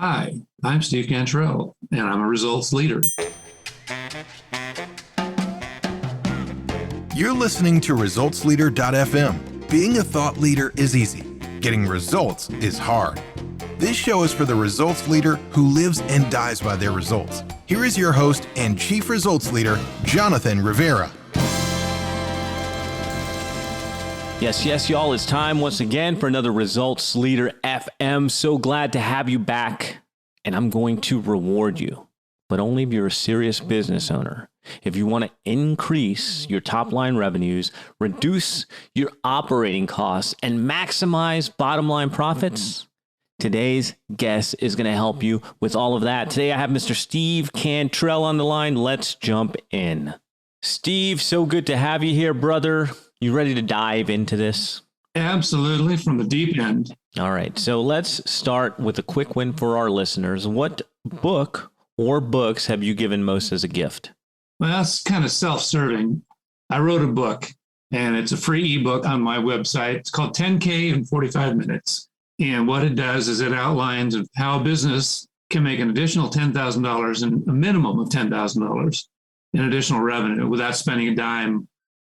Hi, I'm Steve Cantrell, and I'm a results leader. You're listening to ResultsLeader.fm. Being a thought leader is easy. Getting results is hard. This show is for the results leader who lives and dies by their results. Here is your host and Chief Results Leader, Jonathan Rivera. Yes, y'all. It's time once again for another Results Leader FM. So glad to have you back, and I'm going to reward you, but only if you're a serious business owner. If you want to increase your top line revenues, reduce your operating costs, and maximize bottom line profits, today's guest is going to help you with all of that. Today I have Mr. Steve Cantrell on the line. Let's jump in. Steve, so good to have you here, brother. You ready to dive into this? Absolutely, from the deep end. All right, so let's start with a quick win for our listeners. What book or books have you given most as a gift? Well, that's kind of self-serving. I wrote a book, and it's a free ebook on my website. It's called 10K in 45 Minutes. And what it does is it outlines how a business can make an additional $10,000 and a minimum of $10,000 in additional revenue without spending a dime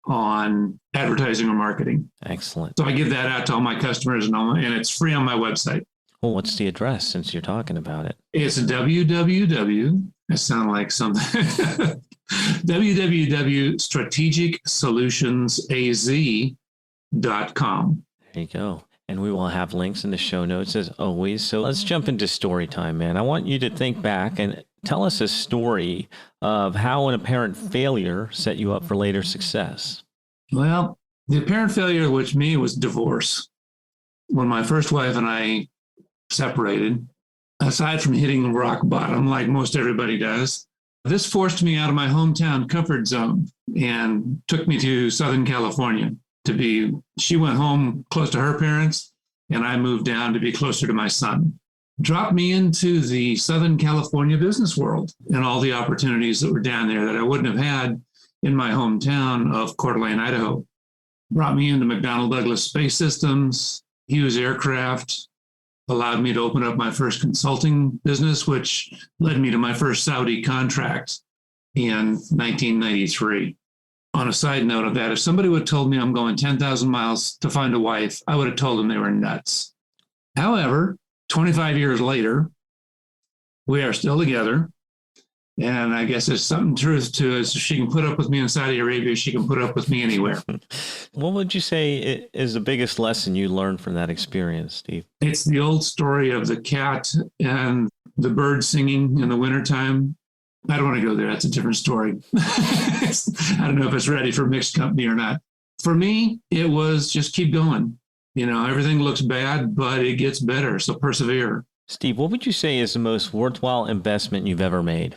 on advertising or marketing. Excellent. So I give that out to all my customers, and it's free on my website. Well, what's the address since you're talking about it? It's www. I sound like something. www.strategicsolutions.az.com. There you go. And we will have links in the show notes as always. So let's jump into story time, man. I want you to think back and tell us a story of how an apparent failure set you up for later success. Well, the apparent failure, which me, was divorce. When my first wife and I separated, aside from hitting rock bottom, like most everybody does, this forced me out of my hometown comfort zone and took me to Southern California she went home close to her parents, and I moved down to be closer to my son. Dropped me into the Southern California business world and all the opportunities that were down there that I wouldn't have had in my hometown of Coeur d'Alene, Idaho. Brought me into McDonnell Douglas Space Systems, Hughes Aircraft, allowed me to open up my first consulting business, which led me to my first Saudi contract in 1993. On a side note of that, if somebody would have told me I'm going 10,000 miles to find a wife, I would have told them they were nuts. However, 25 years later, we are still together. And I guess there's some truth to it. If she can put up with me in Saudi Arabia, she can put up with me anywhere. What would you say is the biggest lesson you learned from that experience, Steve? It's the old story of the cat and the bird singing in the wintertime. I don't want to go there. That's a different story. I don't know if it's ready for mixed company or not. For me, it was just keep going. You know, everything looks bad, but it gets better. So persevere. Steve, what would you say is the most worthwhile investment you've ever made?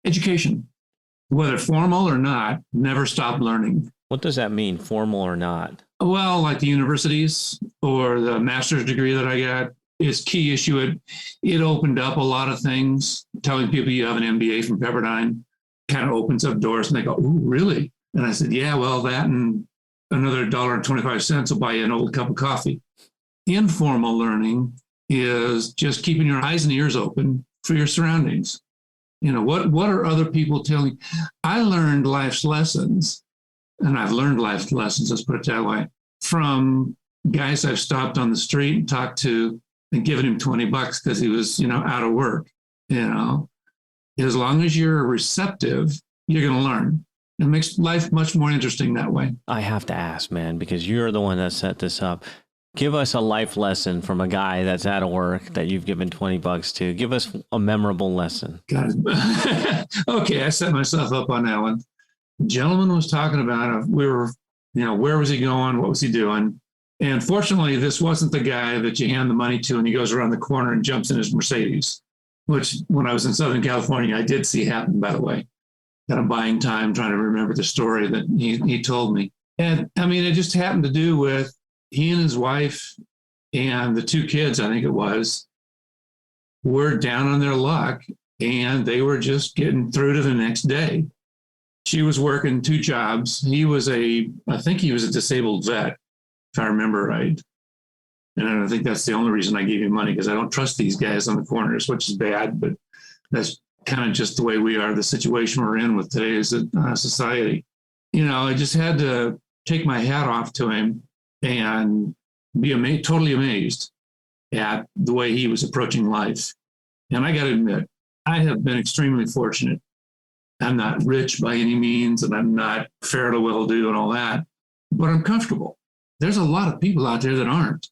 Education. Whether formal or not, never stop learning. What does that mean, formal or not? Well, like the universities or the master's degree that I got is key issue. It opened up a lot of things. Telling people you have an MBA from Pepperdine kind of opens up doors, and they go, "Ooh, really?" And I said, "Yeah, well, that and another $1.25 will buy you an old cup of coffee." Informal learning is just keeping your eyes and ears open for your surroundings. You know, what are other people telling? I learned life's lessons, and I've learned life's lessons, let's put it that way, from guys I've stopped on the street and talked to and given him $20 because he was, out of work. As long as you're receptive, you're going to learn. It makes life much more interesting that way. I have to ask, man, because you're the one that set this up. Give us a life lesson from a guy that's out of work that you've given $20 to. Give us a memorable lesson. Got it. Okay, I set myself up on that one. The gentleman was talking about, where was he going? What was he doing? And fortunately, this wasn't the guy that you hand the money to and he goes around the corner and jumps in his Mercedes, which when I was in Southern California, I did see happen, by the way. Kind of buying time, trying to remember the story that he told me. And I mean, it just happened to do with he and his wife and the two kids, I think it was, were down on their luck and they were just getting through to the next day. She was working two jobs. I think he was a disabled vet, if I remember right. And I think that's the only reason I gave you money, because I don't trust these guys on the corners, which is bad, but that's kind of just the way we are, the situation we're in with today's society. I just had to take my hat off to him and be totally amazed at the way he was approaching life. And I got to admit, I have been extremely fortunate. I'm not rich by any means, and I'm not fair to well-do and all that, but I'm comfortable. There's a lot of people out there that aren't.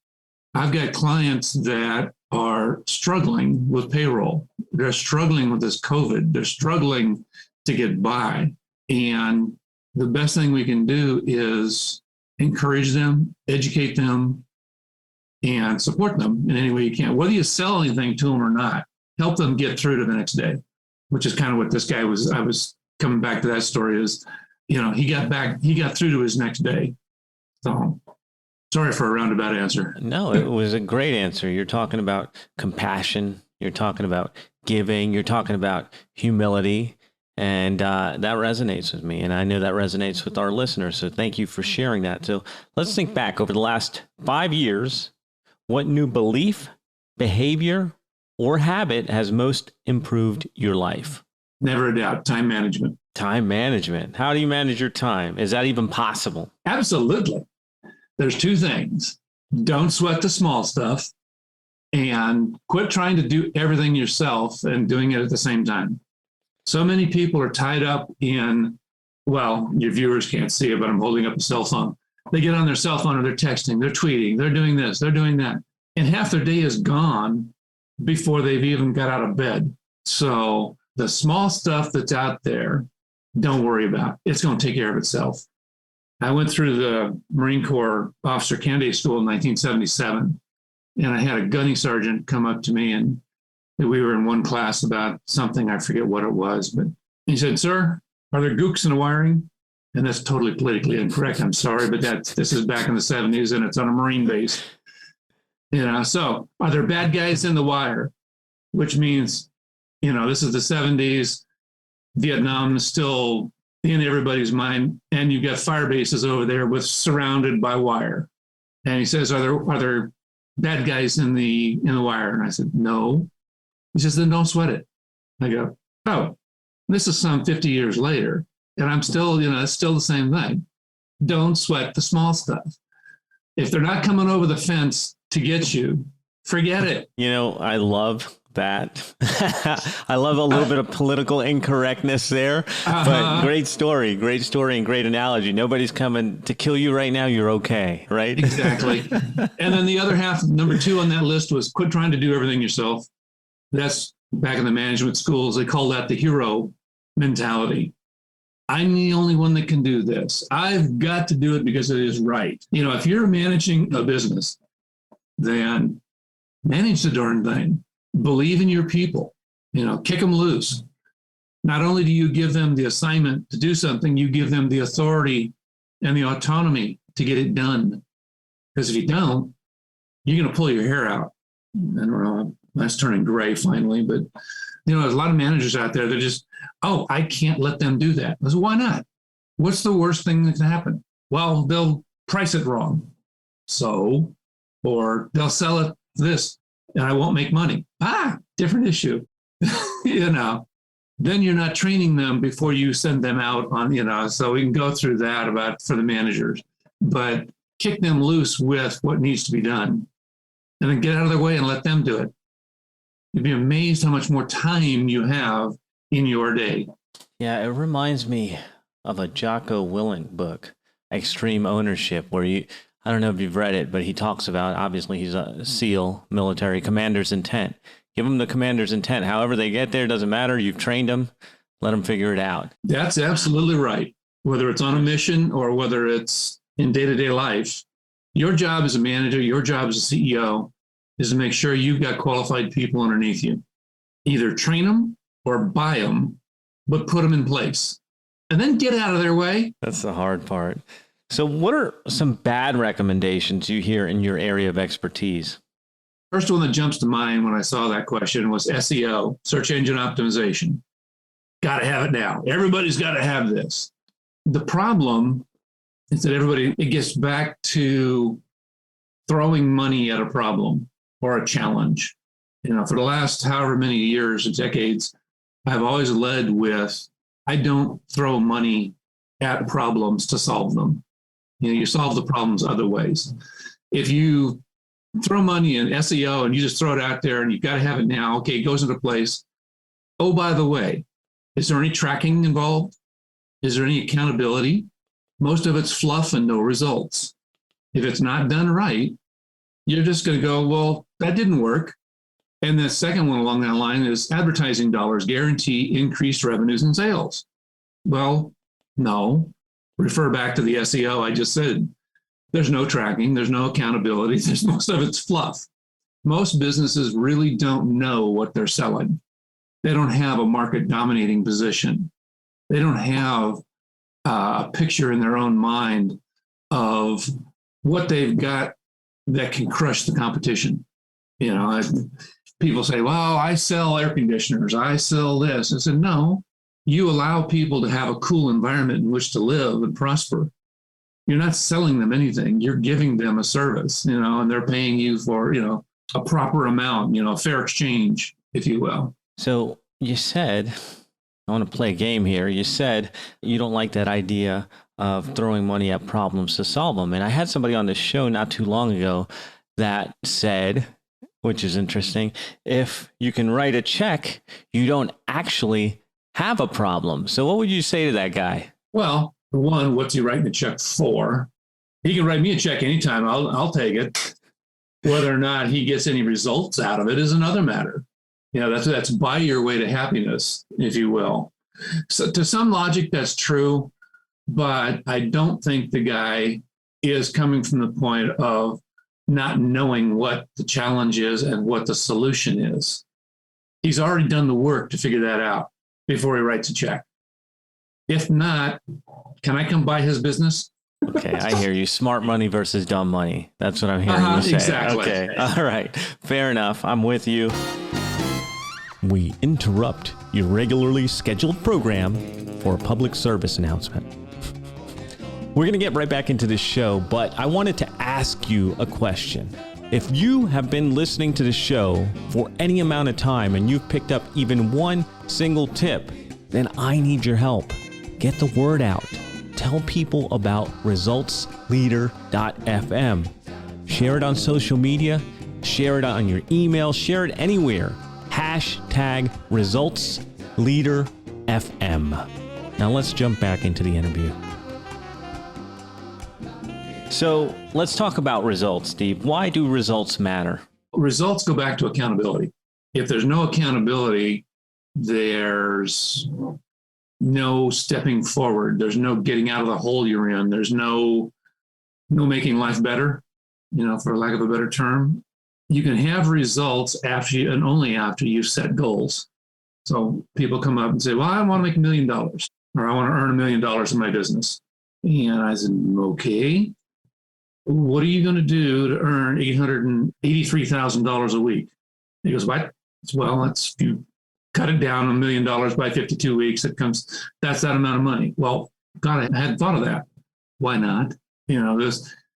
I've got clients that are struggling with payroll. They're struggling with this COVID. They're struggling to get by. And the best thing we can do is encourage them, educate them, and support them in any way you can. Whether you sell anything to them or not, help them get through to the next day, which is kind of what this guy was. I was coming back to that story is, he got through to his next day. So sorry for a roundabout answer. No, it was a great answer. You're talking about compassion. You're talking about giving. You're talking about humility. And that resonates with me. And I know that resonates with our listeners. So thank you for sharing that. So let's think back over the last 5 years. What new belief, behavior, or habit has most improved your life? Never a doubt. Time management. Time management. How do you manage your time? Is that even possible? Absolutely. There's two things. Don't sweat the small stuff, and quit trying to do everything yourself and doing it at the same time. So many people are tied up in, well, your viewers can't see it, but I'm holding up a cell phone. They get on their cell phone and they're texting, they're tweeting, they're doing this, they're doing that. And half their day is gone before they've even got out of bed. So the small stuff that's out there, don't worry about. It's going to take care of itself. I went through the Marine Corps Officer Candidate School in 1977, and I had a gunny sergeant come up to me, and we were in one class about something, I forget what it was, but he said, "Sir, are there gooks in the wiring?" And that's totally politically incorrect. I'm sorry, but this is back in the 70s, and it's on a Marine base. So are there bad guys in the wire? Which means, this is the 70s. Vietnam is still in everybody's mind, and you've got fire bases over there surrounded by wire. And he says, "Are there bad guys in the wire?" And I said, "No." He says, "Then don't sweat it." I go, "Oh, this is some 50 years later, and I'm still, it's still the same thing. Don't sweat the small stuff. If they're not coming over the fence to get you, forget it." I love that. I love a little bit of political incorrectness there, but great story, and great analogy. Nobody's coming to kill you right now. You're okay, right? Exactly. And then the other half, number 2 on that list, was quit trying to do everything yourself. That's back in the management schools. They call that the hero mentality. I'm the only one that can do this. I've got to do it because it is right. If you're managing a business, then manage the darn thing. Believe in your people, kick them loose. Not only do you give them the assignment to do something, you give them the authority and the autonomy to get it done. Because if you don't, you're going to pull your hair out. I don't know, that's turning gray finally, but there's a lot of managers out there that just, I can't let them do that. I said, why not? What's the worst thing that can happen? Well, they'll price it wrong. Or they'll sell it this, and I won't make money. Different issue. Then you're not training them before you send them out on, so we can go through that for the managers, but kick them loose with what needs to be done and then get out of their way and let them do it. You'd be amazed how much more time you have in your day. Yeah, it reminds me of a Jocko Willink book, Extreme Ownership, where I don't know if you've read it, but he talks about, obviously he's a SEAL, military, commander's intent. Give them the commander's intent. However they get there, doesn't matter. You've trained them. Let them figure it out. That's absolutely right. Whether it's on a mission or whether it's in day-to-day life, your job as a manager, your job as a CEO is to make sure you've got qualified people underneath you. Either train them or buy them, but put them in place. And then get out of their way. That's the hard part. So what are some bad recommendations you hear in your area of expertise? First one that jumps to mind when I saw that question was SEO, search engine optimization. Got to have it now. Everybody's got to have this. The problem is that it gets back to throwing money at a problem or a challenge. For the last however many years or decades, I've always led with, I don't throw money at problems to solve them. You solve the problems other ways. If you throw money in SEO and you just throw it out there and you've got to have it now, okay, it goes into place. Oh, by the way, is there any tracking involved? Is there any accountability? Most of it's fluff and no results. If it's not done right, you're just going to go, well, that didn't work. And the second one along that line is advertising dollars guarantee increased revenues and sales. Well, no. Refer back to the SEO I just said. There's no tracking. There's no accountability. Most of it's fluff. Most businesses really don't know what they're selling. They don't have a market dominating position. They don't have a picture in their own mind of what they've got that can crush the competition. People say, well, I sell air conditioners. I sell this. I said, no, you allow people to have a cool environment in which to live and prosper. You're not selling them anything. You're giving them a service, and they're paying you for, a proper amount, a fair exchange, if you will. So you said, I want to play a game here. You said you don't like that idea of throwing money at problems to solve them. And I had somebody on the show not too long ago that said, which is interesting, if you can write a check, you don't actually have a problem. So what would you say to that guy? Well, for one, what's he writing a check for? He can write me a check anytime. I'll take it. Whether or not he gets any results out of it is another matter. That's buy your way to happiness, if you will. So to some logic, that's true, but I don't think the guy is coming from the point of not knowing what the challenge is and what the solution is. He's already done the work to figure that out before he writes a check. If not, can I come buy his business? Okay, I hear you. Smart money versus dumb money. That's what I'm hearing you say. Exactly. Okay, all right. Fair enough. I'm with you. We interrupt your regularly scheduled program for a public service announcement. We're going to get right back into this show, but I wanted to ask you a question. If you have been listening to the show for any amount of time and you've picked up even one single tip, then I need your help. Get the word out. Tell people about resultsleader.fm. Share it on social media. Share it on your email. Share it anywhere. Hashtag resultsleaderfm. Now let's jump back into the interview. So let's talk about results, Steve. Why do results matter? Results go back to accountability. If there's no accountability, there's no stepping forward. There's no getting out of the hole you're in. There's no making life better, for lack of a better term. You can have results after you, and only after you set goals. So people come up and say, well, I want to make $1 million, or I want to earn $1 million in my business. And I said, okay, what are you going to do to earn $883,000 a week? He goes, what? Well, if you cut it down $1 million by 52 weeks, that's that amount of money. Well, God, I hadn't thought of that. Why not?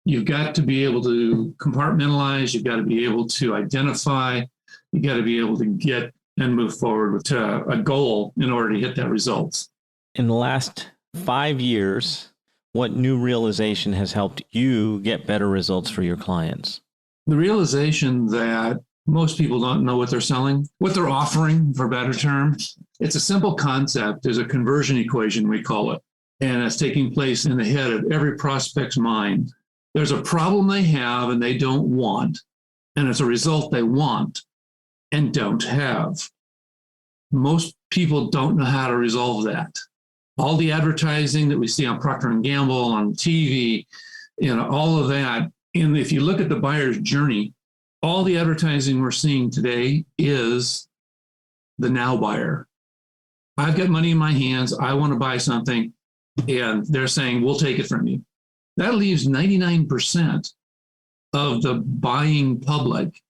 You've got to be able to compartmentalize. You've got to be able to identify. You got to be able to get and move forward with a goal in order to hit that results. In the last 5 years, what new realization has helped you get better results for your clients? The realization that most people don't know what they're selling, what they're offering, for a better term. It's a simple concept. There's a conversion equation, we call it, and it's taking place in the head of every prospect's mind. There's a problem they have and they don't want, and it's a result they want and don't have. Most people don't know how to resolve that. All the advertising that we see on Procter & Gamble, on TV, all of that. And if you look at the buyer's journey, all the advertising we're seeing today is the now buyer. I've got money in my hands. I want to buy something. And they're saying, we'll take it from you. That leaves 99% of the buying public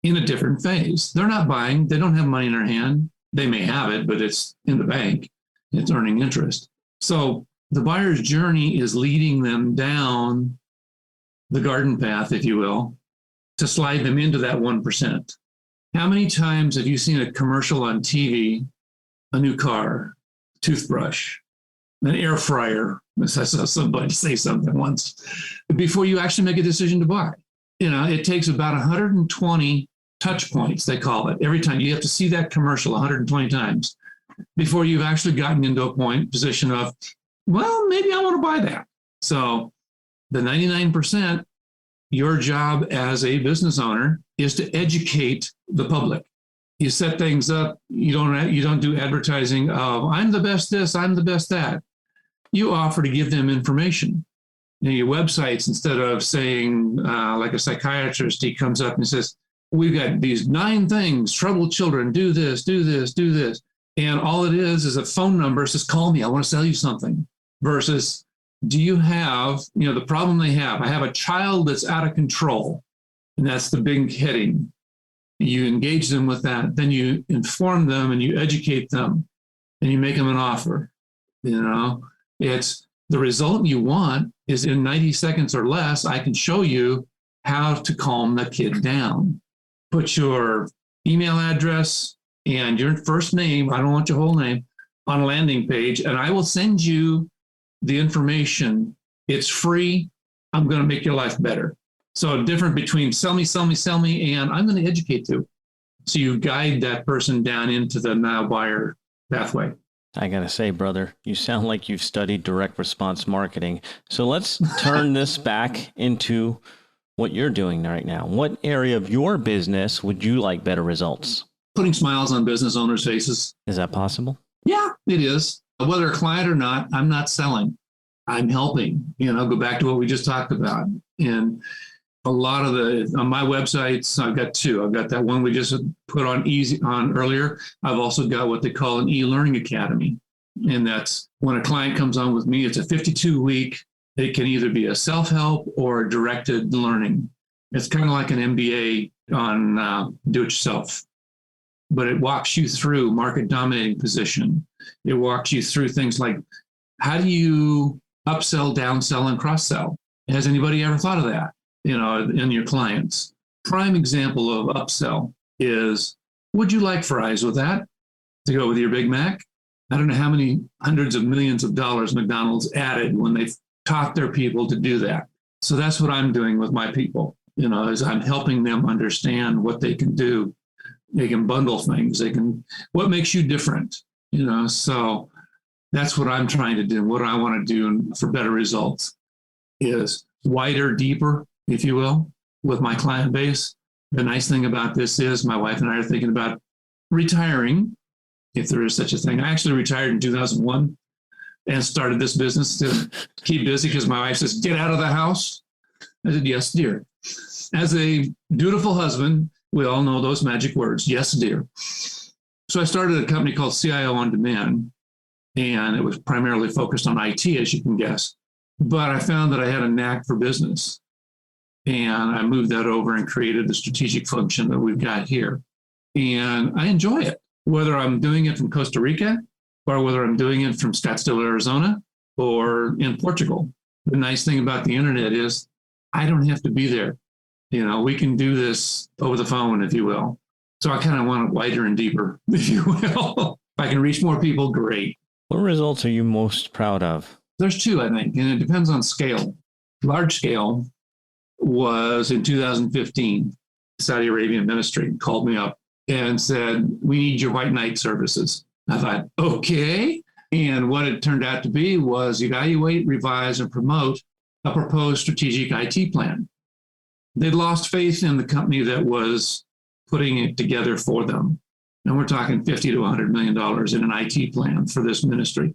in a different phase. They're not buying. They don't have money in their hand. They may have it, but it's in the bank. It's earning interest. So the buyer's journey is leading them down the garden path, if you will, to slide them into that 1%. How many times have you seen a commercial on TV, a new car, toothbrush, an air fryer? I saw somebody say something once before you actually make a decision to buy. It takes about 120 touch points, they call it. Every time you have to see that commercial 120 times before you've actually gotten into a position of, well, maybe I want to buy that. So the 99%, your job as a business owner is to educate the public. You set things up. You don't do advertising of, I'm the best this, I'm the best that. You offer to give them information. Your websites, instead of saying, like a psychiatrist, he comes up and says, we've got these 9 things, troubled children, do this, do this, do this. And all it is a phone number, says, call me, I want to sell you something. Versus, do you have, the problem they have? I have a child that's out of control. And that's the big heading. You engage them with that. Then you inform them and you educate them and you make them an offer. It's the result you want is in 90 seconds or less, I can show you how to calm the kid down. Put your email address and your first name, I don't want your whole name, on a landing page, and I will send you the information. It's free. I'm going to make your life better. So different between sell me, and I'm going to educate you. So you guide that person down into the now buyer pathway. I got to say, brother, you sound like you've studied direct response marketing. So let's turn this back into what you're doing right now. What area of your business would you like better results? Putting smiles on business owners' faces. Is that possible? Yeah, it is. Whether a client or not, I'm not selling. I'm helping. Go back to what we just talked about. And a lot of on my websites, I've got 2. I've got that one we just put on earlier. I've also got what they call an e-learning academy. And that's when a client comes on with me, it's a 52-week. It can either be a self-help or a directed learning. It's kind of like an MBA on do-it-yourself. But it walks you through market dominating position. It walks you through things like, how do you upsell, downsell, and cross-sell? Has anybody ever thought of that, in your clients? Prime example of upsell is, would you like fries with that to go with your Big Mac? I don't know how many hundreds of millions of dollars McDonald's added when they taught their people to do that. So that's what I'm doing with my people, is I'm helping them understand what they can do. They can bundle things. What makes you different, so that's what I'm trying to do. What I want to do for better results is wider, deeper, if you will, with my client base. The nice thing about this is my wife and I are thinking about retiring, if there is such a thing. I actually retired in 2001 and started this business to keep busy because my wife says, get out of the house. I said, yes, dear. As a dutiful husband, we all know those magic words. Yes, dear. So I started a company called CIO On Demand, and it was primarily focused on IT, as you can guess. But I found that I had a knack for business, and I moved that over and created the strategic function that we've got here. And I enjoy it, whether I'm doing it from Costa Rica or whether I'm doing it from Scottsdale, Arizona, or in Portugal. The nice thing about the internet is I don't have to be there. We can do this over the phone, if you will. So I kind of want it wider and deeper, if you will. If I can reach more people, great. What results are you most proud of? There's 2, I think, and it depends on scale. Large scale was in 2015. Saudi Arabian ministry called me up and said, we need your white knight services. I thought, okay. And what it turned out to be was evaluate, revise, and promote a proposed strategic IT plan. They'd lost faith in the company that was putting it together for them. And we're talking $50 to $100 million in an IT plan for this ministry.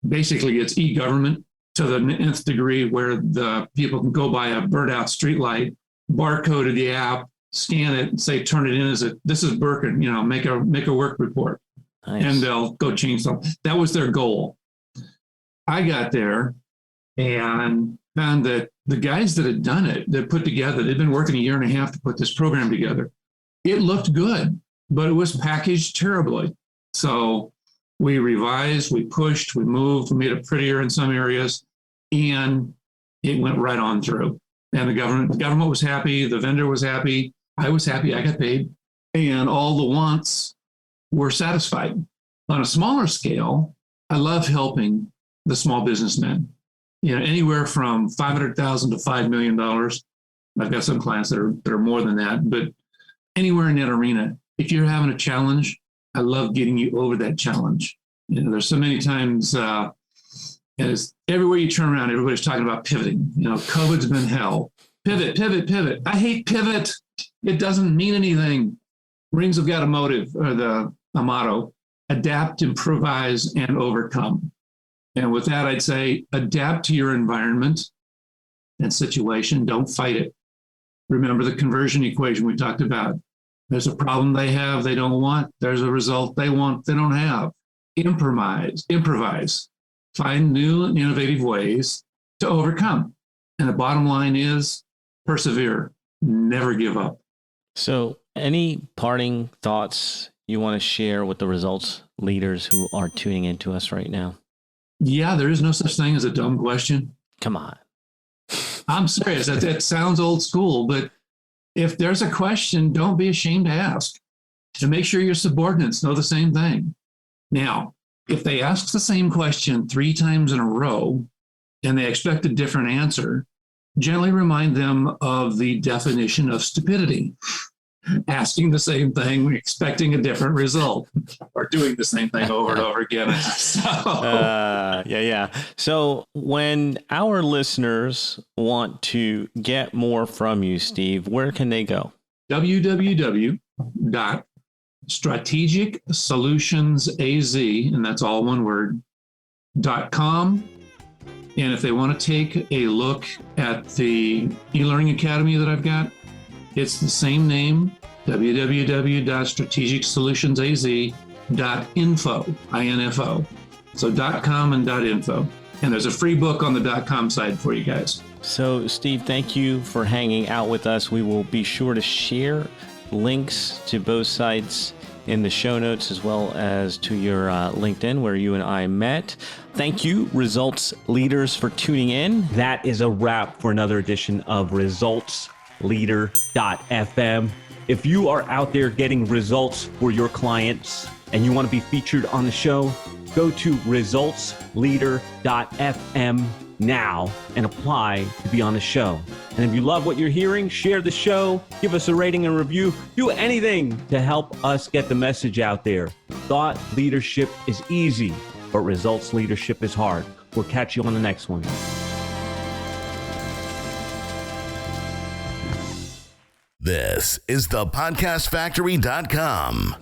Basically, it's e-government to the nth degree, where the people can go buy a burnt out streetlight, barcode the app, scan it, and say, turn it in as this is Birkin, make a work report. Nice. And they'll go change something. That was their goal. I got there and found that the guys that had done it, that put together, they'd been working 1.5 years to put this program together. It looked good, but it was packaged terribly. So we revised, we pushed, we moved, we made it prettier in some areas, and it went right on through. And the government was happy. The vendor was happy. I was happy. I got paid. And all the wants were satisfied. On a smaller scale, I love helping the small businessmen. Anywhere from $500,000 to $5 million. I've got some clients that are more than that, but anywhere in that arena, if you're having a challenge, I love getting you over that challenge. There's so many times, as everywhere you turn around, everybody's talking about pivoting. COVID's been hell. Pivot, pivot, pivot. I hate pivot. It doesn't mean anything. Marines have got a motto: adapt, improvise, and overcome. And with that, I'd say adapt to your environment and situation. Don't fight it. Remember the conversion equation we talked about. There's a problem they have, they don't want. There's a result they want, they don't have. Improvise. Find new and innovative ways to overcome. And the bottom line is persevere. Never give up. So, any parting thoughts you want to share with the results leaders who are tuning into us right now? Yeah, there is no such thing as a dumb question. Come on. I'm serious. That sounds old school, but if there's a question, don't be ashamed to ask. And make sure your subordinates know the same thing. Now, if they ask the same question 3 times in a row and they expect a different answer, gently remind them of the definition of stupidity. Asking the same thing, expecting a different result, or doing the same thing over and over again. So when our listeners want to get more from you, Steve, where can they go? www.strategicsolutions.az, and that's all one word, .com. And if they want to take a look at the e-learning academy that I've got, it's the same name, www.strategicsolutions.az.info, I-N-F-O. So .com and .info. And there's a free book on the .com side for you guys. So, Steve, thank you for hanging out with us. We will be sure to share links to both sites in the show notes, as well as to your LinkedIn, where you and I met. Thank you, results leaders, for tuning in. That is a wrap for another edition of resultsleader.fm. If you are out there getting results for your clients and you want to be featured on the show, go to resultsleader.fm now and apply to be on the show. And if you love what you're hearing, share the show, give us a rating and review, do anything to help us get the message out there. Thought leadership is easy, but results leadership is hard. We'll catch you on the next one. This is thepodcastfactory.com.